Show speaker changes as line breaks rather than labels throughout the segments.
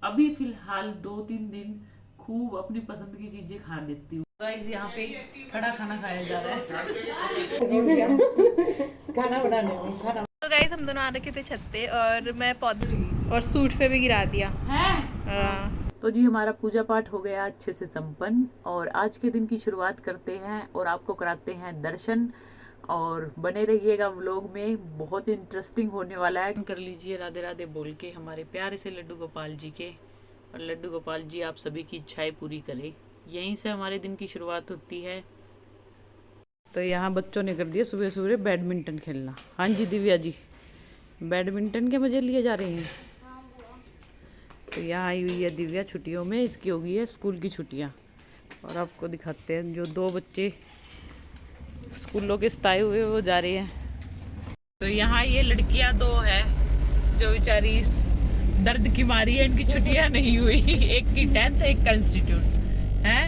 अभी फिलहाल 2-3 दिन खूब अपनी पसंद की चीजें खा लेती हूँ। गाइस यहाँ पे खड़ा खाना खाया जा रहा है खाना बनाने में खाना।
तो गाइस हम दोनों आ रखे थे छत पे और मैं पौधे और सूट पे भी गिरा दिया है।
तो जी हमारा पूजा पाठ हो गया अच्छे से संपन्न और आज के दिन की शुरुआत करते हैं और आपको कराते हैं दर्शन और बने रहिएगा व्लॉग में, बहुत इंटरेस्टिंग होने वाला है। कर लीजिए राधे राधे बोल के हमारे प्यारे से लड्डू गोपाल जी के, और लड्डू गोपाल जी आप सभी की इच्छाएं पूरी करें। यहीं से हमारे दिन की शुरुआत होती है। तो यहाँ बच्चों ने कर दिया सुबह सुबह बैडमिंटन खेलना। हाँ जी दिव्या जी, बैडमिंटन के मजे लिए जा रहे हैं। तो यहाँ आई हुई है दिव्या छुट्टियों में, इसकी होगी है स्कूल की छुट्टियाँ। और आपको दिखाते हैं जो 2 बच्चे स्कूलों के सताए हुए वो जा रहे हैं। तो यहाँ ये लड़कियाँ 2 है जो बेचारी इस दर्द की मारी है, इनकी छुट्टियाँ नहीं हुई। एक की 10th एक का इंस्टीट्यूट है।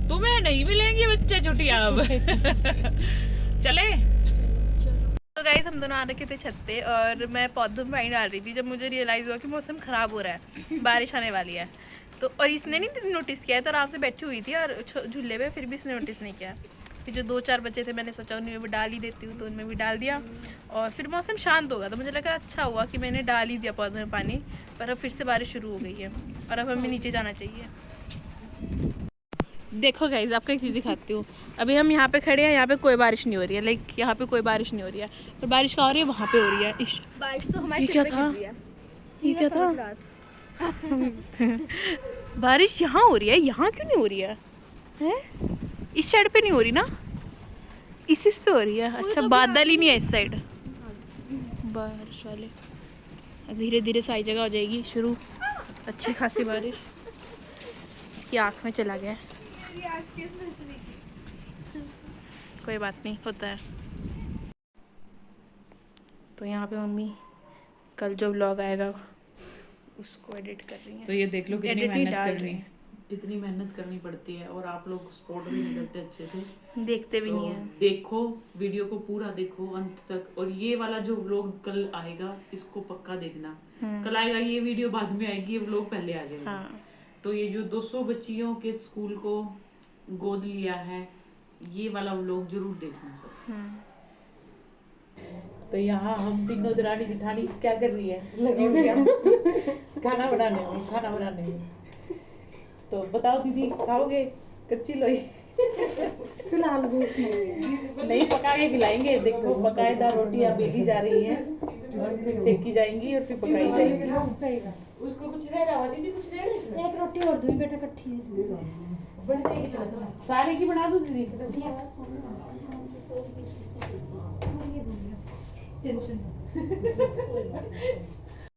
तुम्हें नहीं मिलेंगी बच्चे छुट्टियाँ अब चले।
तो गाइस हम दोनों आ रखे थे छत पे और मैं पौधों में पानी डाल रही थी जब मुझे रियलाइज़ हुआ कि मौसम ख़राब हो रहा है, बारिश आने वाली है। तो और इसने नहीं नोटिस किया, तो आराम से बैठी हुई थी और झूले पे, फिर भी इसने नोटिस नहीं किया। फिर जो 2-4 बच्चे थे मैंने सोचा उनमें भी डाल ही देती हूँ, तो उनमें भी डाल दिया। और फिर मौसम शांत होगा तो मुझे लगा अच्छा हुआ कि मैंने डाल ही दिया पौधों में पानी। पर अब फिर से बारिश शुरू हो गई है और अब हमें नीचे जाना चाहिए। देखो गाइज आपको एक चीज़ दिखाती हूँ। अभी हम यहाँ पे खड़े हैं, यहाँ पे कोई बारिश नहीं हो रही है, लाइक यहाँ पे कोई बारिश नहीं हो रही है, पर बारिश कहाँ हो रही है, वहाँ पे हो रही है।
बारिश तो हमारे
ये क्या था? ये क्या था? बारिश यहाँ हो रही है, यहाँ क्यों नहीं हो रही है? इस साइड पे नहीं हो रही ना, इस पे हो रही है। अच्छा बादल ही नहीं है इस साइड बारिश वाले। धीरे धीरे सारी जगह हो जाएगी शुरू अच्छी खासी बारिश। इसकी आँख में चला गया, कोई बात नहीं, होता है। तो यहाँ पे मम्मी कल जो व्लॉग आएगा उसको एडिट कर रही हैं।
तो ये देख लो कितनी
Edit ही
मेहनत
डाल
कर रही
रही
है, कितनी मेहनत करनी पड़ती है और आप लोग सपोर्ट भी नहीं करते अच्छे से,
देखते भी
तो
नहीं है।
देखो वीडियो को पूरा देखो अंत तक। और ये वाला जो व्लॉग कल आएगा इसको पक्का देखना। कल आएगा ये वीडियो, बाद में आएगी ये व्लॉग पहले आ जाएगा।
हाँ।
तो ये जो 200 बच्चियों के स्कूल को गोद लिया है, ये वाला व्लॉग जरूर देखना सब। तो यहाँ हम तीनों दरानी जिठानी क्या कर रही है, लगी हुई है खाना बनाने में। तो बताओ दीदी, खाओगे कच्ची लोई?
फिलहाल
नहीं, पका के खिलाएंगे। देखो पकाएदार रोटियां बेली जा रही हैं और फिर सेकी जाएंगी और फिर पकाई जाएंगी। उसको कुछ रह रहा दीदी, कुछ रह रहा।
एक रोटी और दूध बेटा इकट्ठी
सारे की बना दूं दीदी?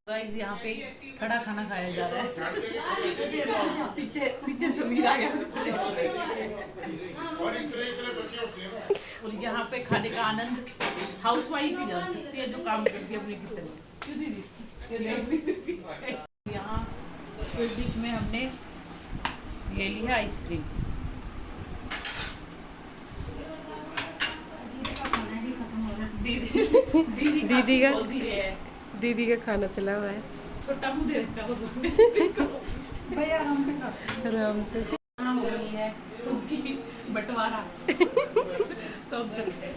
गाइस यहाँ पे खड़ा खाना खाया जा रहा है। पीछे समीर आ गया और यहाँ पे खाने का आनंद हाउसवाइफ ही जान सकती है जो काम करती है अपने किचन में। क्यों दीदी? यहाँ स्वीट डिश में हमने ले लिया आइसक्रीम।
दीदी का खाना चला हुआ है।
छोटा मुंह दे रखा
भैया आराम से खा।
आराम से
हो गई है सबकी बंटवारा तो अब चलते हैं।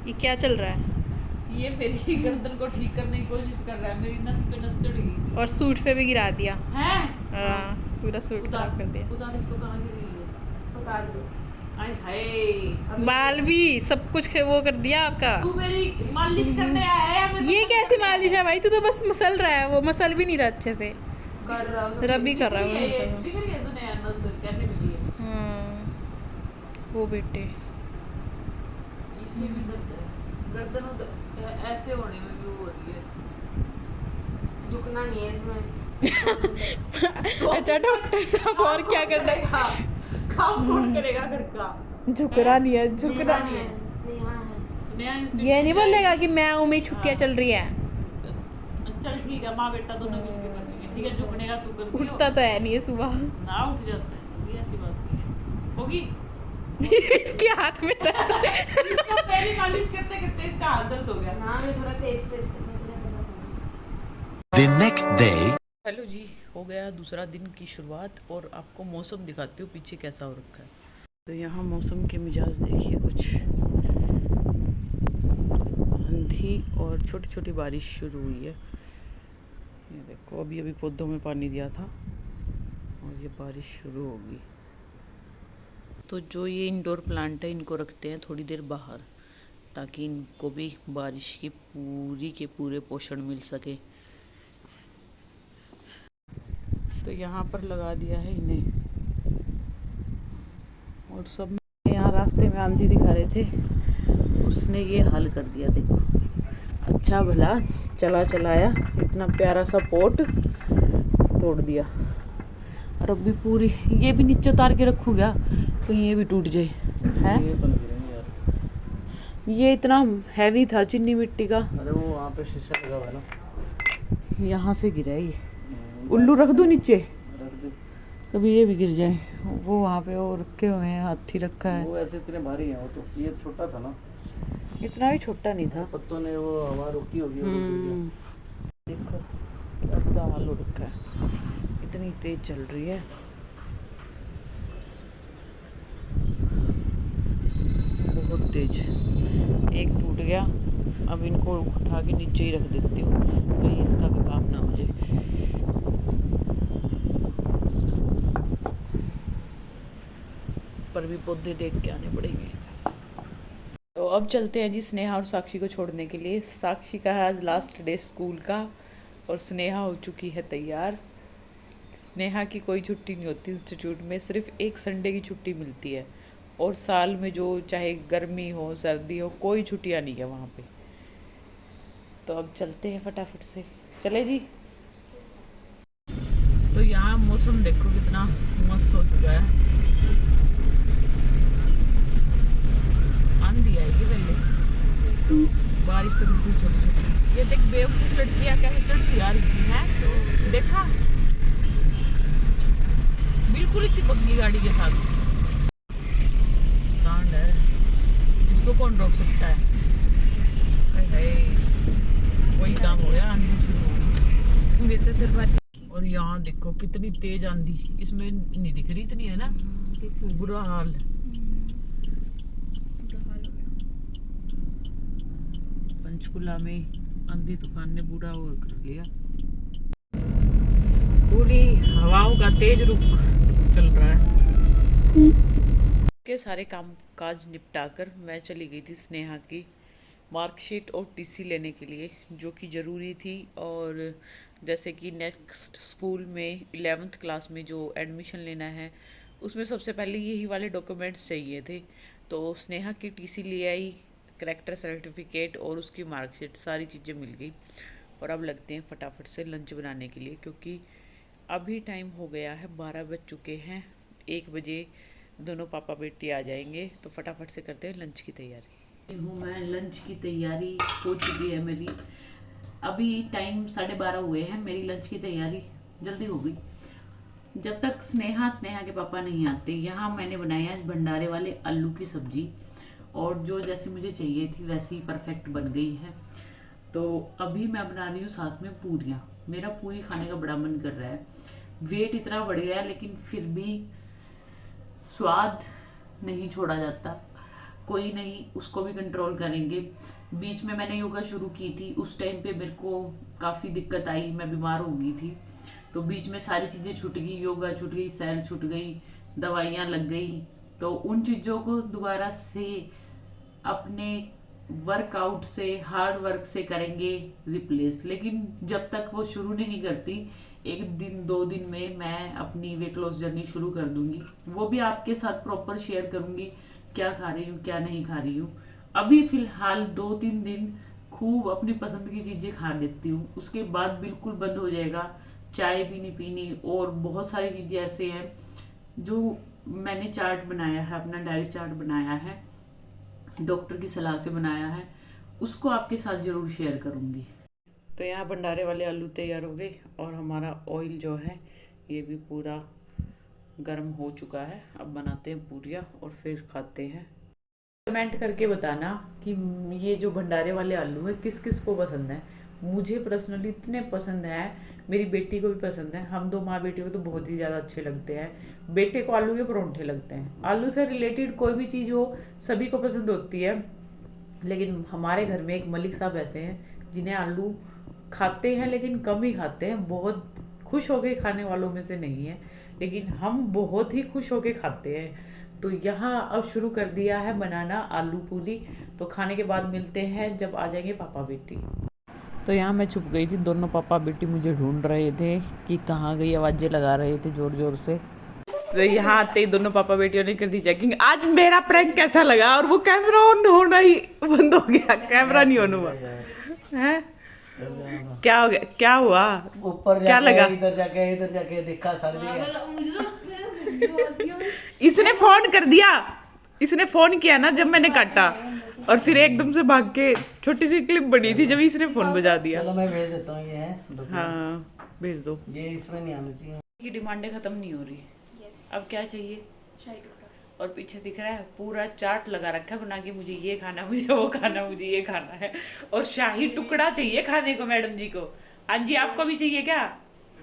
ये क्या चल रहा है?
ये मेरी गर्दन को ठीक करने की कोशिश कर रहा है, मेरी नस पे नस चढ़ गई थी।
और सूट पे भी गिरा दिया
है
पूरा सूट खराब कर दिया।
उतार इसको, कहाँ गिरी है?
उतार दो।
आय हाय,
बाल भी सब कुछ वो कर दिया आपका।
तू मेरी मालिश करने आया है या मैं
ये कैसे मालिश है भाई? तू तो बस मसल रहा है, वो मसल भी नहीं रहा अच्छे से,
कर रहा हूँ
रबी कर रहा
ये
है।
दिख रही है? सुने यार नस कैसे मिली है?
वो बेटे
इसमें भी दर्द है, गर्दन ऐसे होने में भी वो हो रही है।
झुकना नहीं है इसमें।
अच्छा डॉक्टर साहब और क्या करना है?
काम कौन करेगा घर का?
झुकना नहीं है, झुकना
नहीं है, स्नेहा है।
स्नेहा
ये नहीं बोलेगा कि मैं हूँ, मेरी छुट्टियाँ चल रही है।
चल ठीक है, माँ बेटा दोनों मिलके कर लेंगे। ठीक है, झुकने का तू कर दियो।
उठता तो है नहीं है सुबह
ना उठ जाता है, ये ऐसी बात नहीं है। होगी
इसके हाथ में दर्द है।
इसका पहली मालिश करते करते इसका हाथ दर्द हो गया।
हाँ मैं थोड़ा तेज तेज करने के लिए बोला था।
The next day.
हेलो जी, हो गया दूसरा दिन की शुरुआत और आपको मौसम दिखाती हूँ पीछे कैसा हो रखा है। तो यहाँ मौसम के मिजाज देखिए, कुछ आंधी और छोटी छोटी बारिश शुरू हुई है। ये देखो, अभी अभी पौधों में पानी दिया था और ये बारिश शुरू होगी। तो जो ये इंडोर प्लांट है इनको रखते हैं थोड़ी देर बाहर, ताकि इनको भी बारिश की पूरी के पूरे पोषण मिल सके। तो यहाँ पर लगा दिया है इन्हें, और सब यहाँ रास्ते में आंधी दिखा रहे थे, उसने ये हाल कर दिया। देखो, अच्छा भला चला चलाया, इतना प्यारा सा पोट तोड़ दिया। और अब भी पूरी ये भी नीचे उतार के रखूँगा, कहीं ये भी टूट जाए। है ये इतना हैवी था चीनी मिट्टी का।
अरे वो वहाँ पे शीशा लगा हुआ है ना,
यहाँ से गिरा है ये। उल्लू रख दूँ नीचे,
रख दे।
कभी ये भी गिर जाए। वो वहाँ पे वो रखे हुए हैं, हाथी रखा है।
वो ऐसे इतने भारी हैं, वो तो ये छोटा था ना,
इतना भी छोटा नहीं था।
पत्तों ने वो हवा रोकी होगी, वो गिर गया।
देखो क्या बुरा हाल हो रखा है, इतनी तेज चल रही है। बहुत तेज, एक टूट गया। अब इनको उठा के नीचे ही रख देती हूँ, कहीं इसका भी काम ना हो जाए। पर भी पौधे देख के आने पड़ेंगे। तो अब चलते हैं जी स्नेहा और साक्षी को छोड़ने के लिए। साक्षी का है आज लास्ट डे स्कूल का और स्नेहा हो चुकी है तैयार। स्नेहा की कोई छुट्टी नहीं होती इंस्टीट्यूट में, सिर्फ एक संडे की छुट्टी मिलती है, और साल में जो चाहे गर्मी हो सर्दी हो कोई छुट्टियां नहीं है वहाँ पे। तो अब चलते हैं फटाफट से, चले जी। तो यहाँ मौसम देखो कितना मस्त हो चुका है। आंधी आएगी पहले, बारिश तो बिल्कुल छोटी छोटी। ये देख बेवकूफ लड़कियाँ कैसे चढ़ती आ रही है, तो देखा बिल्कुल ही चिपक गई गाड़ी के साथ। कांड है, इसको कौन रोक सकता है। वही काम हो गया, आंधी शुरू हो गई। और यहाँ देखो कितनी तेज आंधी, इसमें नहीं दिख रही इतनी है ना, बुरा हाल। पंचकुला में आंधी तूफान ने बुरा और कर लिया। पूरी हवाओं का तेज रुख चल रहा है। के सारे काम काज निपटाकर मैं चली गई थी स्नेहा की मार्कशीट और टीसी लेने के लिए, जो कि ज़रूरी थी। और जैसे कि नेक्स्ट स्कूल में 11th क्लास में जो एडमिशन लेना है, उसमें सबसे पहले यही वाले डॉक्यूमेंट्स चाहिए थे। तो स्नेहा की टीसी ले आई, करैक्टर सर्टिफिकेट और उसकी मार्कशीट, सारी चीज़ें मिल गई। और अब लगते हैं फटाफट से लंच बनाने के लिए, क्योंकि अभी टाइम हो गया है 12 बज चुके हैं। 1 बजे दोनों पापा बेटी आ जाएंगे, तो फटाफट से करते हैं लंच की तैयारी। मैं लंच की तैयारी हो चुकी है मेरी, अभी टाइम 12:30 हुए हैं। मेरी लंच की तैयारी जल्दी हो गई, जब तक स्नेहा के पापा नहीं आते। यहाँ मैंने बनाया भंडारे वाले आलू की सब्जी, और जो जैसी मुझे चाहिए थी वैसी परफेक्ट बन गई है। तो अभी मैं बना रही हूँ साथ में पूरियाँ। मेरा पूरी खाने का बड़ा मन कर रहा है। वेट इतना बढ़ गया, लेकिन फिर भी स्वाद नहीं छोड़ा जाता। कोई नहीं, उसको भी कंट्रोल करेंगे। बीच में मैंने योगा शुरू की थी, उस टाइम पे मेरे को काफ़ी दिक्कत आई, मैं बीमार हो गई थी। तो बीच में सारी चीज़ें छूट गई, योगा छूट गई, सैर छूट गई, दवाइयाँ लग गई। तो उन चीज़ों को दोबारा से अपने वर्कआउट से, हार्ड वर्क से करेंगे रिप्लेस। लेकिन जब तक वो शुरू नहीं करती, 1 दिन 2 दिन में मैं अपनी वेट लॉस जर्नी शुरू कर दूंगी। वो भी आपके साथ प्रॉपर शेयर करूंगी, क्या खा रही हूँ क्या नहीं खा रही हूँ। अभी फिलहाल 2-3 दिन खूब अपनी पसंद की चीज़ें खा लेती हूँ, उसके बाद बिल्कुल बंद हो जाएगा। चाय भी नहीं पीनी, और बहुत सारी चीज़ें ऐसे हैं जो मैंने चार्ट बनाया है, अपना डाइट चार्ट बनाया है, डॉक्टर की सलाह से बनाया है, उसको आपके साथ ज़रूर शेयर करूँगी। तो यहाँ भंडारे वाले आलू तैयार हो गए, और हमारा ऑयल जो है ये भी पूरा गर्म हो चुका है। अब बनाते हैं पूरियाँ और फिर खाते हैं। कमेंट करके बताना कि ये जो भंडारे वाले आलू है किस किस को पसंद है, मुझे पर्सनली इतने पसंद है, मेरी बेटी को भी पसंद है, हम दो माँ बेटी को तो बहुत ही ज़्यादा अच्छे लगते हैं। बेटे को आलू के परोंठे लगते हैं। आलू से रिलेटेड कोई भी चीज़ हो सभी को पसंद होती है, लेकिन हमारे घर में एक मलिक साहब ऐसे हैं जिन्हें आलू खाते हैं लेकिन कम ही खाते हैं, बहुत खुश होके खाने वालों में से नहीं है, लेकिन हम बहुत ही खुश होके खाते हैं। तो यहाँ अब शुरू कर दिया है बनाना आलू पूरी। तो खाने के बाद मिलते हैं जब आ जाएंगे पापा बेटी। तो यहाँ मैं छुप गई थी, दोनों पापा बेटी मुझे ढूंढ रहे थे कि कहाँ गई, आवाज़ें लगा रहे थे जोर जोर से। तो यहाँ आते ही दोनों पापा बेटियों ने कर दी चेकिंग, आज मेरा प्रैंक कैसा लगा, और वो कैमरा ऑन होना ही बंद हो गया, कैमरा नहीं ऑन हुआ है। क्या हो गया, क्या हुआ,
ऊपर
क्या लगा,
इधर जाके देखा सर
इसने फोन कर दिया, इसने फोन किया ना जब मैंने काटा, और फिर एकदम से भाग के छोटी सी क्लिप बनी थी जब इसने फोन बजा दिया।
चलो मैं भेज देता हूँ, ये है
हाँ भेज दो।
ये इसमें नहीं आना चाहिए।
की डिमांडें खत्म नहीं हो रही। अब क्या चाहिए, और पीछे दिख रहा है पूरा चार्ट लगा रखा है बना के, मुझे ये खाना, मुझे वो खाना, मुझे ये खाना है, और शाही टुकड़ा चाहिए खाने को मैडम जी को। हाँ जी, आपको भी चाहिए क्या?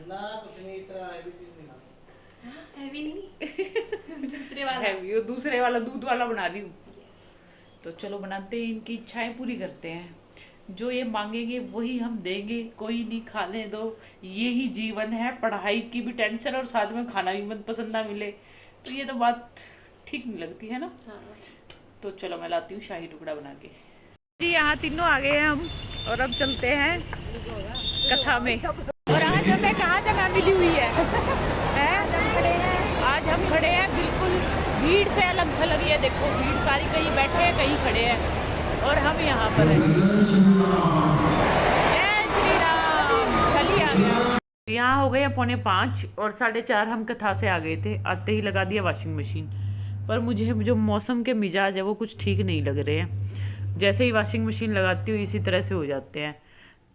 ना कुछ नहीं, इतना हैवी चीज नहीं खाते।
हैवी नहीं दूसरे वाला
हैवी, वो दूसरे वाला दूध वाला बना रही हूँ। तो चलो बनाते हैं, इनकी इच्छाएं पूरी करते हैं, जो ये मांगेंगे वही हम देंगे, कोई नहीं, खाने दो, ये ही जीवन है। पढ़ाई की भी टेंशन और साथ में खाना भी मनपसंद ना मिले तो ये तो बात ठीक नहीं लगती है ना।
हाँ।
तो चलो मैं लाती हूँ शाही टुकड़ा बना के। जी यहाँ तीनों आ गए हैं हम, और अब चलते हैं कथा में। और आज हमें कहाँ जगह मिली हुई है? आज हम खड़े हैं बिल्कुल भीड़ से अलग थलग है, देखो भीड़ सारी कहीं बैठे हैं कहीं खड़े हैं, और हम यहाँ पर हैं। जय श्री राम। चलिए आ गया। यहाँ हो गए 4:45 और 4:30 हम कथा से आ गए थे। आते ही लगा दिया वॉशिंग मशीन, पर मुझे जो मौसम के मिजाज है वो कुछ ठीक नहीं लग रहे हैं। जैसे ही वॉशिंग मशीन लगाती हूँ इसी तरह से हो जाते हैं।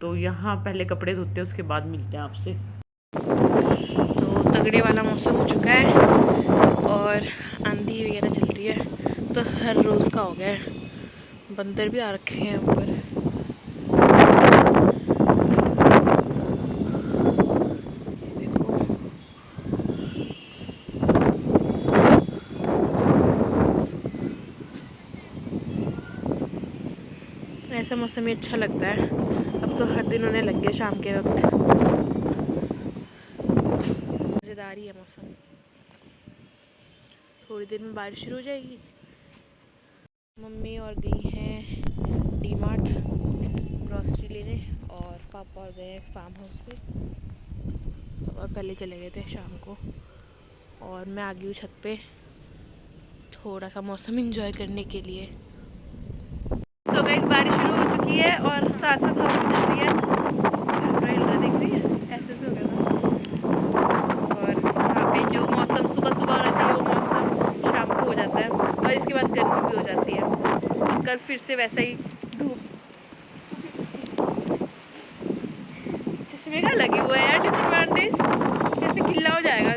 तो यहाँ पहले कपड़े धोते हैं, उसके बाद मिलते हैं आपसे।
तो तगड़े वाला मौसम हो चुका है और आंधी वगैरह चल रही है, तो हर रोज़ का हो गया है। बंदर भी आ रखे हैं ऊपर। ऐसा मौसम ही अच्छा लगता है। अब तो हर दिन उन्हें लग गया शाम के वक्त। मज़ेदार ही है मौसम। थोड़ी देर में बारिश शुरू हो जाएगी। मम्मी और गई हैं डी मार्ट ग्रॉसरी लेने, और पापा और गए फार्म हाउस पे। और पहले चले गए थे शाम को, और मैं आ गई हूँ छत पे थोड़ा सा मौसम एंजॉय करने के लिए। तो गाइस बारिश शुरू हो चुकी है और साथ साथ हवा चल रही है। कैमरा देख रही है, ऐसे से हो गया था। और यहाँ पे जो मौसम सुबह सुबह होना चाहिए वो मौसम शाम को हो जाता है, और इसके बाद गर्मी भी हो जाती है। कल फिर से वैसा ही धूप। चश्मे का लगे हुआ है यार डिसएडवांटेज, कैसे गिल्ला हो जाएगा।